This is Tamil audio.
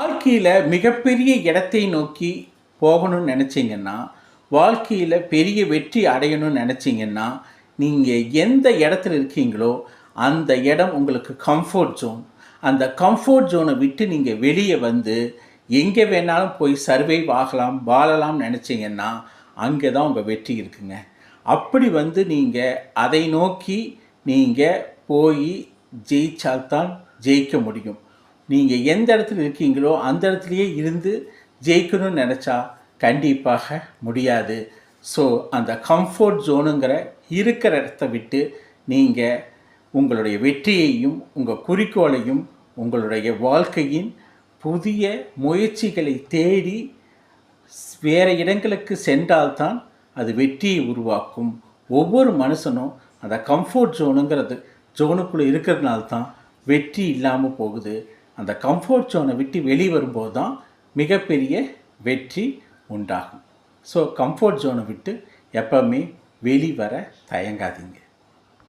வாழ்க்கையில் மிகப்பெரிய இடத்தை நோக்கி போகணும்னு நினச்சிங்கன்னா, வாழ்க்கையில் பெரிய வெற்றி அடையணும்னு நினச்சிங்கன்னா, நீங்கள் எந்த இடத்துல இருக்கீங்களோ அந்த இடம் உங்களுக்கு கம்ஃபர்ட் ஜோன். அந்த கம்ஃபர்ட் ஜோனை விட்டு நீங்கள் வெளியே வந்து எங்கே வேணாலும் போய் சர்வைவ் ஆகலாம், வாழலாம்னு நினச்சிங்கன்னா அங்கே தான் உங்கள் வெற்றி இருக்குங்க. அப்படி வந்து நீங்கள் அதை நோக்கி நீங்கள் போய் ஜெயிச்சால்தான் ஜெயிக்க முடியும். நீங்கள் எந்த இடத்துல இருக்கீங்களோ அந்த இடத்துலையே இருந்து ஜெயிக்கணும்னு நினச்சா கண்டிப்பாக முடியாது. ஸோ அந்த கம்ஃபர்ட் ஜோனுங்கிற இருக்கிற இடத்த விட்டு நீங்கள் உங்களுடைய வெற்றியையும் உங்கள் குறிக்கோளையும் உங்களுடைய வாழ்க்கையின் புதிய முயற்சிகளை தேடி வேறு இடங்களுக்கு சென்றால்தான் அது வெற்றியை உருவாக்கும். ஒவ்வொரு மனுஷனும் அந்த கம்ஃபர்ட் ஜோனுக்குள்ளே இருக்கிறதுனால தான் வெற்றி இல்லாமல் போகுது. அந்த கம்ஃபர்ட் ஜோனை விட்டு வெளியே வரும்போது தான் மிகப்பெரிய வெற்றி உண்டாகும். ஸோ கம்ஃபர்ட் ஜோனை விட்டு எப்பவுமே வெளிவர தயங்காதீங்க.